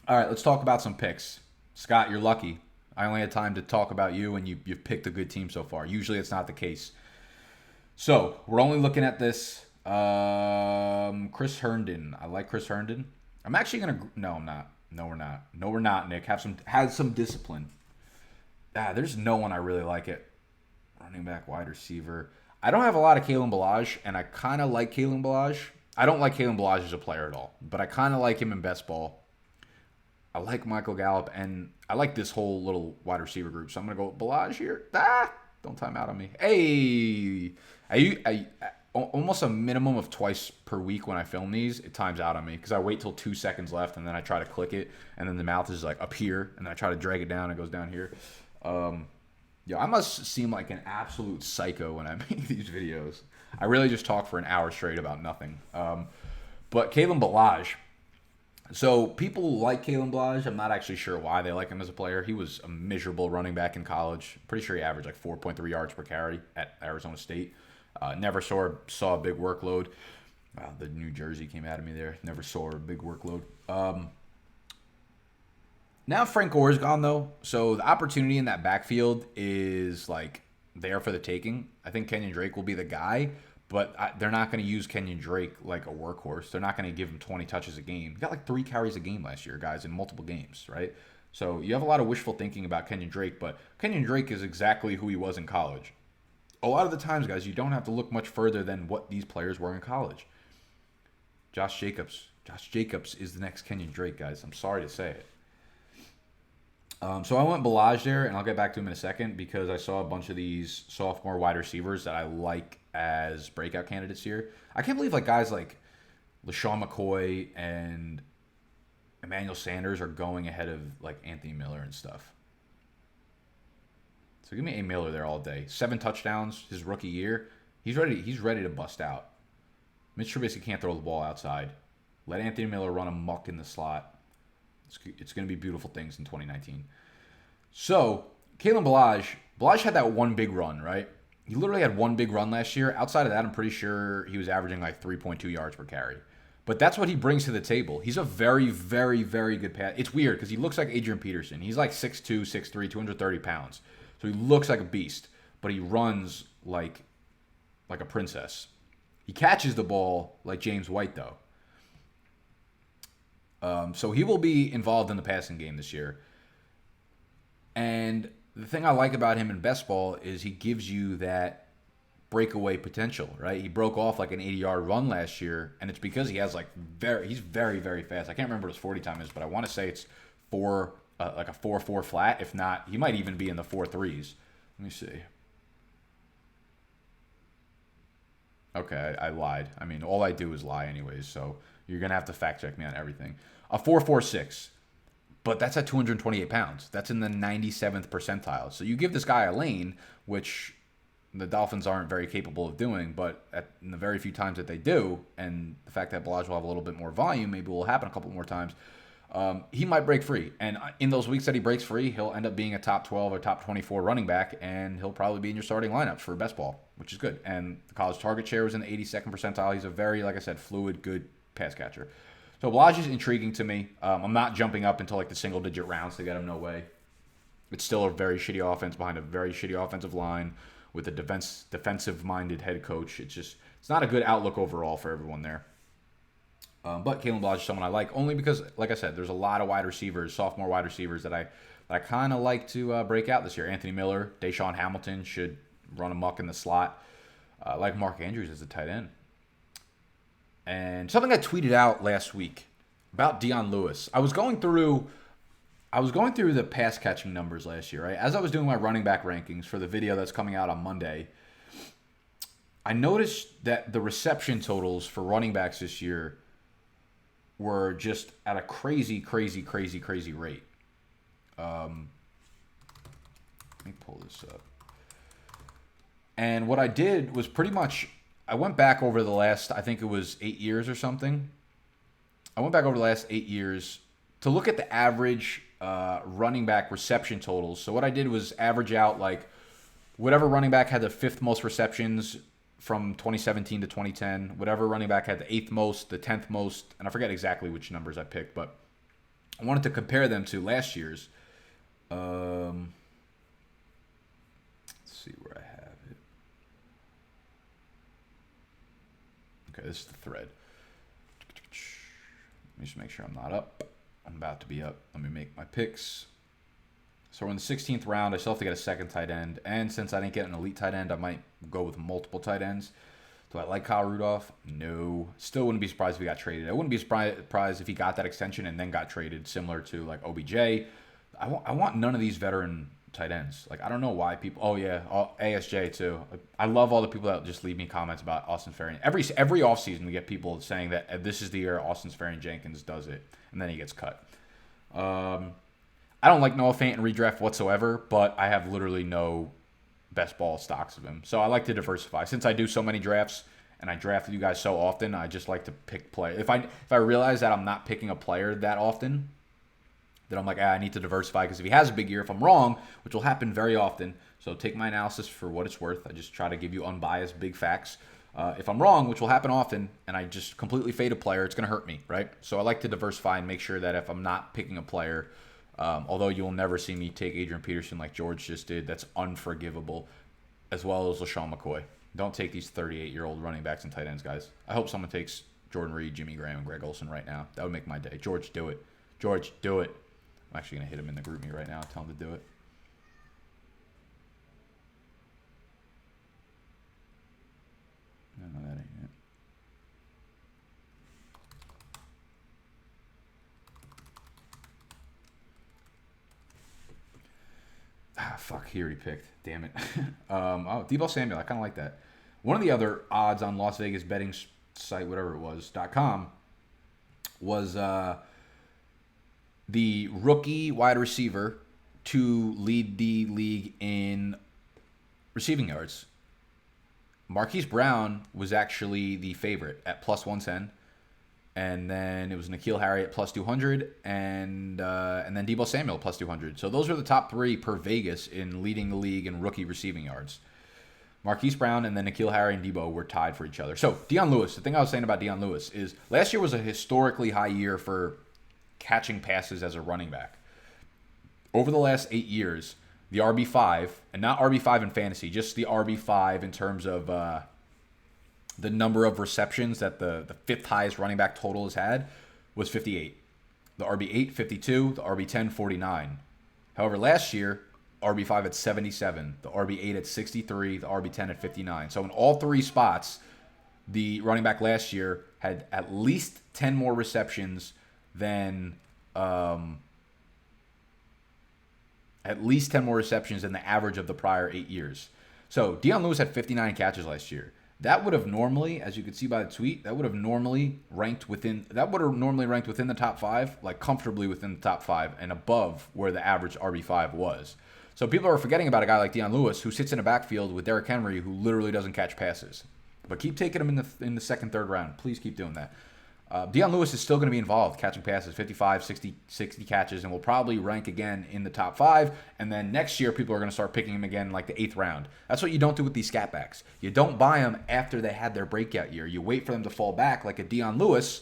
A: All right, let's talk about some picks. Scott, you're lucky. I only had time to talk about you, and you've picked a good team so far. Usually it's not the case. So we're only looking at this. Chris Herndon. I like Chris Herndon. I'm actually going to... No, I'm not. No, we're not. No, we're not, Nick. Have some discipline. There's no one I really like it. Running back, wide receiver. I don't have a lot of Kalen Ballage, and I kind of like Kalen Ballage. I don't like Kalen Ballage as a player at all, but I kind of like him in best ball. I like Michael Gallup, and I like this whole little wide receiver group. So I'm going to go with Ballage here. Don't time out on me. Hey, I almost a minimum of twice per week when I film these, it times out on me because I wait till 2 seconds left, and then I try to click it, and then the mouth is like up here, and then I try to drag it down, and it goes down here. I must seem like an absolute psycho when I make these videos. I really just talk for an hour straight about nothing. But Kalen Ballage. So people like Kalen Ballage. I'm not actually sure why they like him as a player. He was a miserable running back in college. Pretty sure he averaged like 4.3 yards per carry at Arizona State. Never saw a big workload. Wow, the New Jersey came out of me there. Never saw a big workload. Now Frank Gore's gone, though, so the opportunity in that backfield is, there for the taking. I think Kenyon Drake will be the guy, but they're not going to use Kenyon Drake like a workhorse. They're not going to give him 20 touches a game. He got 3 carries a game last year, guys, in multiple games, right? So you have a lot of wishful thinking about Kenyon Drake, but Kenyon Drake is exactly who he was in college. A lot of the times, guys, you don't have to look much further than what these players were in college. Josh Jacobs. Josh Jacobs is the next Kenyon Drake, guys. I'm sorry to say it. So I went Ballage there, and I'll get back to him in a second because I saw a bunch of these sophomore wide receivers that I like as breakout candidates here. I can't believe guys like LaShawn McCoy and Emmanuel Sanders are going ahead of Anthony Miller and stuff. So give me A. Miller there all day. 7 touchdowns his rookie year. He's ready to bust out. Mitch Trubisky can't throw the ball outside. Let Anthony Miller run amok in the slot. It's going to be beautiful things in 2019. So, Kalen Ballage had that one big run, right? He literally had one big run last year. Outside of that, I'm pretty sure he was averaging 3.2 yards per carry. But that's what he brings to the table. He's a very, very, very good pass. It's weird because he looks like Adrian Peterson. He's 6'2", 6'3", 230 pounds. So he looks like a beast, but he runs like a princess. He catches the ball like James White, though. So he will be involved in the passing game this year. And the thing I like about him in best ball is he gives you that breakaway potential, right? He broke off like an 80-yard run last year, and it's because he has he's very, very fast. I can't remember what his 40 time is, but I want to say it's like a 4.4 flat. If not, he might even be in the 4.3s. Let me see. Okay, I lied. I mean, all I do is lie anyways, so you're going to have to fact check me on everything. A 4.46, but that's at 228 pounds. That's in the 97th percentile. So you give this guy a lane, which the Dolphins aren't very capable of doing, but in the very few times that they do, and the fact that Blige will have a little bit more volume, maybe will happen a couple more times, he might break free. And in those weeks that he breaks free, he'll end up being a top 12 or top 24 running back, and he'll probably be in your starting lineups for best ball, which is good. And the college target share was in the 82nd percentile. He's a very, like I said, fluid, good pass catcher. So Blige is intriguing to me. I'm not jumping up into like the single-digit rounds to get him, no way. It's still a very shitty offense behind a very shitty offensive line with a defensive-minded head coach. It's not a good outlook overall for everyone there. But Kalen Blige is someone I like only because, like I said, there's a lot of wide receivers, sophomore wide receivers that I kind of like to break out this year. Anthony Miller, Deshaun Hamilton should run amok in the slot. I like Mark Andrews as a tight end. And something I tweeted out last week about Dion Lewis. I was going through the pass catching numbers last year, right? As I was doing my running back rankings for the video that's coming out on Monday, I noticed that the reception totals for running backs this year were just at a crazy rate. Let me pull this up. And what I did was pretty much, I went back over the last, I think it was 8 years or something. I went back over the last 8 years to look at the average running back reception totals. So what I did was average out like whatever running back had the fifth most receptions from 2017 to 2010, whatever running back had the 8th most, the 10th most, and I forget exactly which numbers I picked, but I wanted to compare them to last year's. Let's see where I have it. Okay, this is the thread. Let me just make sure I'm not up. I'm about to be up. Let me make my picks. So we're in the 16th round. I still have to get a second tight end. And since I didn't get an elite tight end, I might go with multiple tight ends. Do I like Kyle Rudolph? No. Still wouldn't be surprised if he got traded. I wouldn't be surprised if he got that extension and then got traded, similar to like OBJ. I want none of these veteran tight ends. Like, I don't know why people... Oh, yeah. ASJ, too. I love all the people that just leave me comments about Austin Seferian. Every offseason, we get people saying that this is the year Austin Seferian-Jenkins does it, and then he gets cut. I don't like Noah Fant in redraft whatsoever, but I have literally no best ball stocks of him. So I like to diversify. Since I do so many drafts and I draft with you guys so often, I just like to pick players. If I realize that I'm not picking a player that often, then I'm like, I need to diversify, because if he has a big year, if I'm wrong, which will happen very often, so take my analysis for what it's worth. I just try to give you unbiased big facts. If I'm wrong, which will happen often, and I just completely fade a player, it's going to hurt me, right? So I like to diversify and make sure that if I'm not picking a player, although you'll never see me take Adrian Peterson like George just did, that's unforgivable, as well as LaShawn McCoy. Don't take these 38-year-old running backs and tight ends, guys. I hope someone takes Jordan Reed, Jimmy Graham, and Greg Olsen right now. That would make my day. George, do it. George, do it. I'm actually going to hit him in the group me right now and tell him to do it. No, that ain't it. Fuck, he already picked. Damn it. Deebo Samuel, I kind of like that. One of the other odds on Las Vegas betting site, whatever it was, .com, was the rookie wide receiver to lead the league in receiving yards. Marquise Brown was actually the favorite at plus 110. And then it was N'Keal Harry at plus 200, and then Deebo Samuel plus 200. So those are the top three per Vegas in leading the league in rookie receiving yards. Marquise Brown and then N'Keal Harry and Deebo were tied for each other. So Dion Lewis, the thing I was saying about Dion Lewis is last year was a historically high year for catching passes as a running back. Over the last 8 years, the RB5, and not RB5 in fantasy, just the RB5 in terms of the number of receptions that the fifth highest running back total has had, was 58. The RB8, 52. The RB10, 49. However, last year, RB5 at 77, the RB8 at 63, the RB10 at 59. So in all three spots, the running back last year had at least 10 more receptions than the average of the prior 8 years. So Deion Lewis had 59 catches last year. That would have normally, as you can see by the tweet, that would have normally ranked within the top 5, like comfortably within the top 5 and above where the average RB5 was. So people are forgetting about a guy like Deion Lewis who sits in a backfield with Derrick Henry who literally doesn't catch passes. But keep taking him in the second, third round. Please keep doing that. Deion Lewis is still going to be involved catching passes, 55, 60 catches, and will probably rank again in the top 5. And then next year, people are going to start picking him again like the 8th round. That's what you don't do with these scat backs. You don't buy them after they had their breakout year. You wait for them to fall back like a Deion Lewis,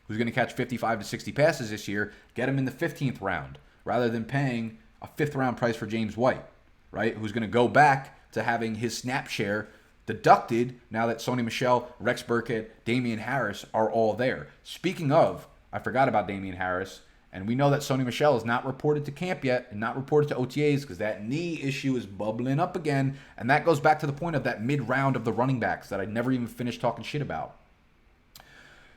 A: who's going to catch 55 to 60 passes this year, get him in the 15th round, rather than paying a 5th round price for James White, right? Who's going to go back to having his snap share deducted now that Sony Michel, Rex Burkhead, Damian Harris are all there. Speaking of, I forgot about Damian Harris, and we know that Sony Michel is not reported to camp yet and not reported to OTAs because that knee issue is bubbling up again, and that goes back to the point of that mid-round of the running backs that I never even finished talking shit about.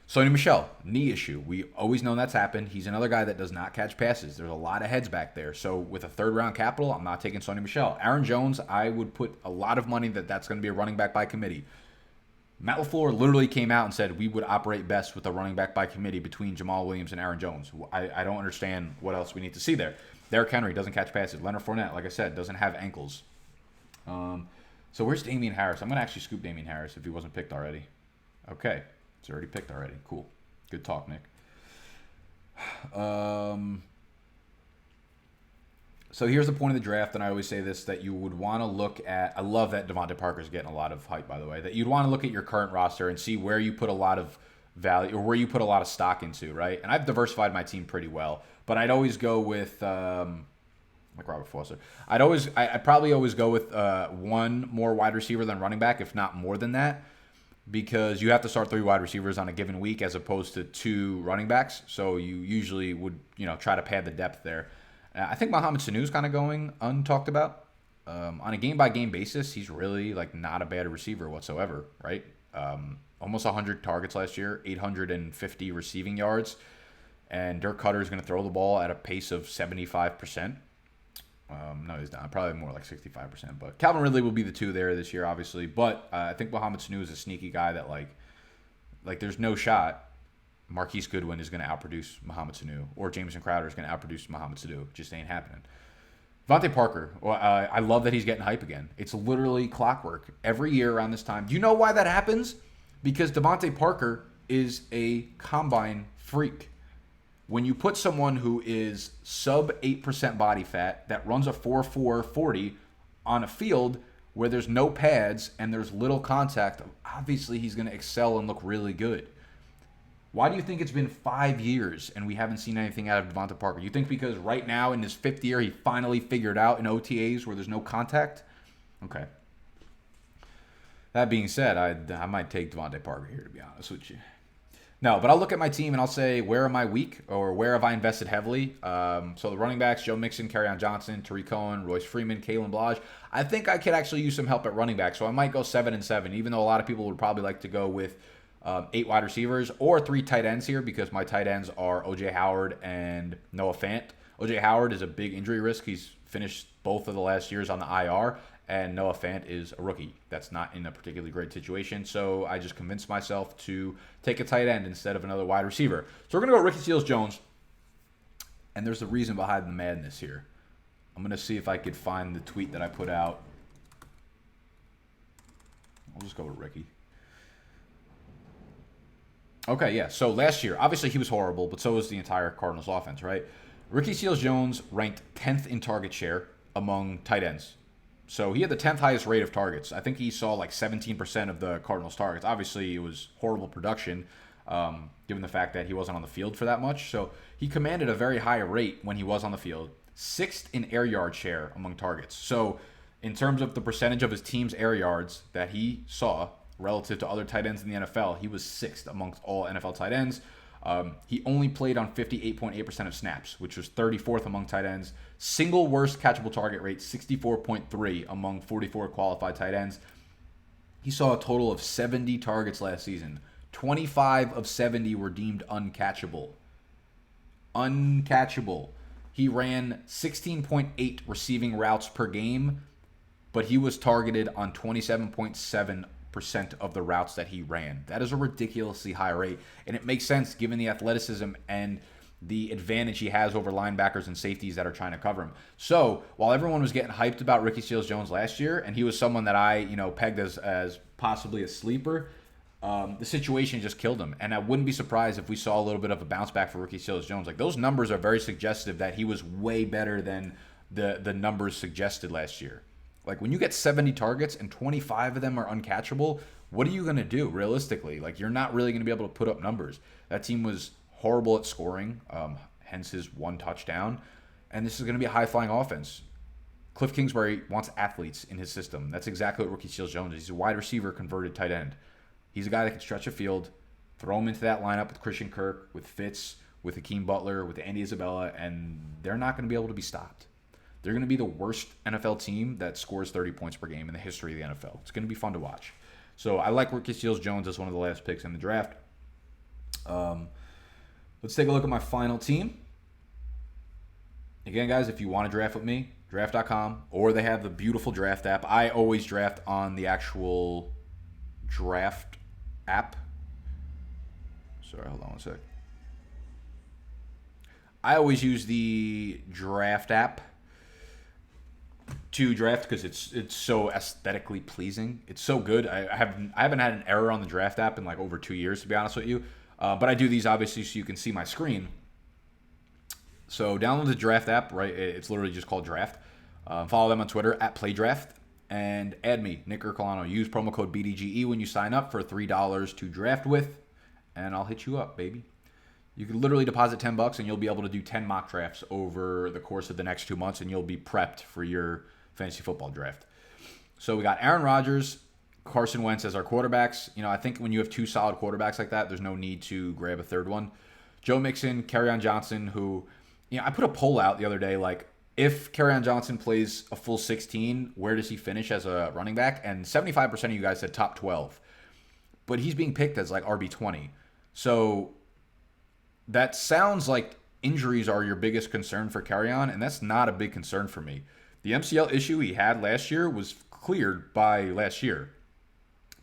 A: Sony Michel, knee issue. We always know that's happened. He's another guy that does not catch passes. There's a lot of heads back there. So with a third-round capital, I'm not taking Sony Michel. Aaron Jones, I would put a lot of money that's going to be a running back by committee. Matt LaFleur literally came out and said we would operate best with a running back by committee between Jamal Williams and Aaron Jones. I don't understand what else we need to see there. Derrick Henry doesn't catch passes. Leonard Fournette, like I said, doesn't have ankles. So where's Damian Harris? I'm going to actually scoop Damian Harris if he wasn't picked already. Okay. It's already picked already. Cool. Good talk, Nick. So here's the point of the draft, and I always say this, that you would want to look at, I love that Devontae Parker's getting a lot of hype, by the way, that you'd want to look at your current roster and see where you put a lot of value or where you put a lot of stock into, right? And I've diversified my team pretty well, but I'd always go with, like Robert Foster, I'd probably always go with one more wide receiver than running back, if not more than that, because you have to start 3 wide receivers on a given week as opposed to 2 running backs. So you usually would, try to pad the depth there. I think Mohamed Sanu is kind of going untalked about. On a game-by-game basis, he's really not a bad receiver whatsoever, right? Almost 100 targets last year, 850 receiving yards. And Dirk Cutter is going to throw the ball at a pace of 75%. No, he's not. Probably more like 65%. But Calvin Ridley will be the 2 there this year, obviously. But I think Mohamed Sanu is a sneaky guy that, there's no shot Marquise Goodwin is going to outproduce Mohamed Sanu, or Jamison Crowder is going to outproduce Mohamed Sanu. It just ain't happening. Devontae Parker, I love that he's getting hype again. It's literally clockwork. Every year around this time. Do you know why that happens? Because Devontae Parker is a combine freak. When you put someone who is sub 8% body fat that runs a 4.4 40 on a field where there's no pads and there's little contact, obviously he's going to excel and look really good. Why do you think it's been 5 years and we haven't seen anything out of Devontae Parker? You think because right now in his 5th year he finally figured out in OTAs where there's no contact? Okay. That being said, I might take Devontae Parker here, to be honest with you. No, but I'll look at my team and I'll say, where am I weak or where have I invested heavily? So the running backs, Joe Mixon, Kerryon Johnson, Tariq Cohen, Royce Freeman, Kalen Ballage. I think I could actually use some help at running back. So I might go 7-7, even though a lot of people would probably like to go with 8 wide receivers or 3 tight ends here, because my tight ends are O.J. Howard and Noah Fant. O.J. Howard is a big injury risk. He's finished both of the last years on the IR. And Noah Fant is a rookie that's not in a particularly great situation. So I just convinced myself to take a tight end instead of another wide receiver. So we're going to go Ricky Seals-Jones. And there's a reason behind the madness here. I'm going to see if I could find the tweet that I put out. I'll just go with Ricky. Okay, yeah. So last year, obviously he was horrible, but so was the entire Cardinals offense, right? Ricky Seals-Jones ranked 10th in target share among tight ends. So he had the 10th highest rate of targets. I think he saw 17% of the Cardinals' targets. Obviously, it was horrible production, given the fact that he wasn't on the field for that much. So he commanded a very high rate when he was on the field. 6th in air yard share among targets. So in terms of the percentage of his team's air yards that he saw relative to other tight ends in the NFL, he was 6th amongst all NFL tight ends. He only played on 58.8% of snaps, which was 34th among tight ends. Single worst catchable target rate, 64.3 among 44 qualified tight ends. He saw a total of 70 targets last season. 25 of 70 were deemed uncatchable. Uncatchable. He ran 16.8 receiving routes per game, but he was targeted on 27.7% of the routes that he ran. That is a ridiculously high rate, and it makes sense given the athleticism and the advantage he has over linebackers and safeties that are trying to cover him. So while everyone was getting hyped about Ricky Seals-Jones last year, and he was someone that I pegged as possibly a sleeper, the situation just killed him. And I wouldn't be surprised if we saw a little bit of a bounce back for Ricky Seals-Jones. Like, those numbers are very suggestive that he was way better than the numbers suggested last year. Like, when you get 70 targets and 25 of them are uncatchable, what are you going to do realistically? Like, you're not really going to be able to put up numbers. That team was horrible at scoring, hence his one touchdown. And this is going to be a high-flying offense. Cliff Kingsbury wants athletes in his system. That's exactly what Ricky Seals-Jones is. He's a wide receiver converted tight end. He's a guy that can stretch a field, throw him into that lineup with Christian Kirk, with Fitz, with Hakeem Butler, with Andy Isabella, and they're not going to be able to be stopped. They're going to be the worst NFL team that scores 30 points per game in the history of the NFL. It's going to be fun to watch. So I like Ricky Seals-Jones as one of the last picks in the draft. Let's take a look at my final team. Again, guys, if you want to draft with me, draft.com, or they have the beautiful draft app. I always draft on the actual draft app. Sorry, hold on one sec. I always use the draft app to draft because it's so aesthetically pleasing. It's so good. I haven't had an error on the draft app in like over 2 years, to be honest with you. But I do these obviously so you can see my screen. So download the draft app, right? It's literally just called Draft. Follow them on Twitter at PlayDraft. And add me, Nick Ercolano. Use promo code BDGE when you sign up for $3 to draft with, and I'll hit you up, baby. You can literally deposit $10 and you'll be able to do 10 mock drafts over the course of the next 2 months, and you'll be prepped for your fantasy football draft. So we got Aaron Rodgers, Carson Wentz as our quarterbacks. I think when you have two solid quarterbacks like that, there's no need to grab a third one. Joe Mixon, Kerryon Johnson, who, I put a poll out the other day, like, if Kerryon Johnson plays a full 16, where does he finish as a running back? And 75% of you guys said top 12. But he's being picked as like RB20. So that sounds like injuries are your biggest concern for Kerryon, and that's not a big concern for me. The MCL issue he had last year was cleared by last year.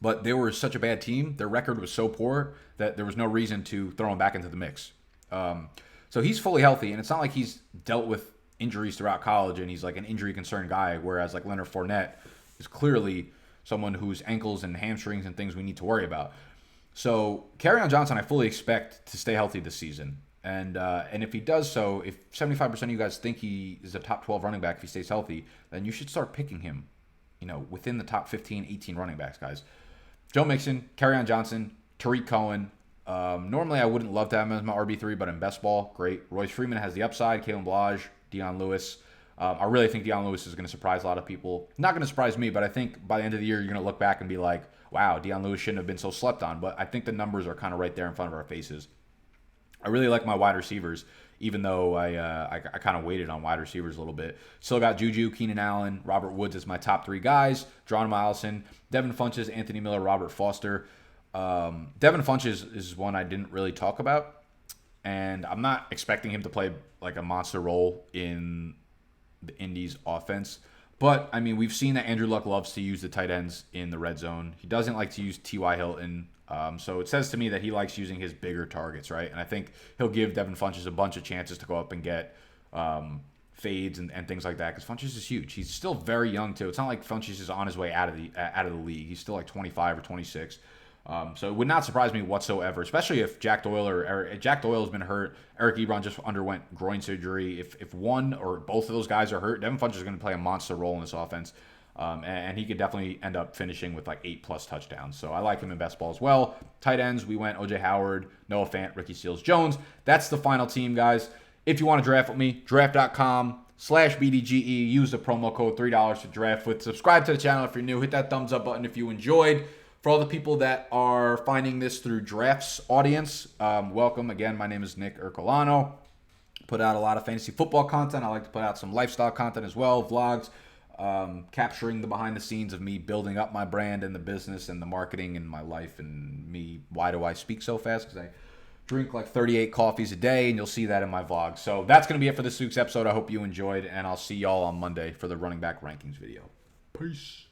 A: But they were such a bad team. Their record was so poor that there was no reason to throw him back into the mix. So he's fully healthy, and it's not like he's dealt with injuries throughout college and he's like an injury concerned guy, whereas like Leonard Fournette is clearly someone whose ankles and hamstrings and things we need to worry about. So Kerryon Johnson, I fully expect to stay healthy this season. And if he does so, if 75% of you guys think he is a top 12 running back if he stays healthy, then you should start picking him, within the top 15, 18 running backs, guys. Joe Mixon, Kerryon Johnson, Tariq Cohen. Normally I wouldn't love to have him as my RB3, but in best ball, great. Royce Freeman has the upside, Kalen Ballage, Dion Lewis. I really think Dion Lewis is going to surprise a lot of people. Not going to surprise me, but I think by the end of the year, you're going to look back and be like, wow, Dion Lewis shouldn't have been so slept on. But I think the numbers are kind of right there in front of our faces. I really like my wide receivers, even though I kind of waited on wide receivers a little bit. Still got Juju, Keenan Allen, Robert Woods as my top three guys. Geronimo Allison, Devin Funchess, Anthony Miller, Robert Foster. Devin Funchess is one I didn't really talk about. And I'm not expecting him to play like a monster role in the Indy's offense. But, I mean, we've seen that Andrew Luck loves to use the tight ends in the red zone. He doesn't like to use T.Y. Hilton. So it says to me that he likes using his bigger targets, right? And I think he'll give Devin Funchess a bunch of chances to go up and get fades and things like that, because Funchess is huge. He's still very young, too. It's not like Funchess is on his way out of the league. He's still like 25 or 26. So it would not surprise me whatsoever, especially if Jack Doyle has been hurt. Eric Ebron just underwent groin surgery. If one or both of those guys are hurt, Devin Funchess is going to play a monster role in this offense. And he could definitely end up finishing with like 8+ touchdowns. So I like him in best ball as well. Tight ends, we went O.J. Howard, Noah Fant, Ricky Seals-Jones. That's the final team, guys. If you want to draft with me, draft.com/BDGE. Use the promo code $3 to draft with. Subscribe to the channel if you're new. Hit that thumbs up button if you enjoyed. For all the people that are finding this through Drafts audience, welcome. Again, my name is Nick Ercolano. Put out a lot of fantasy football content. I like to put out some lifestyle content as well, vlogs, capturing the behind the scenes of me building up my brand and the business and the marketing and my life and me. Why do I speak so fast? Because I drink like 38 coffees a day, and you'll see that in my vlog. So that's going to be it for this week's episode. I hope you enjoyed, and I'll see y'all on Monday for the running back rankings video. Peace.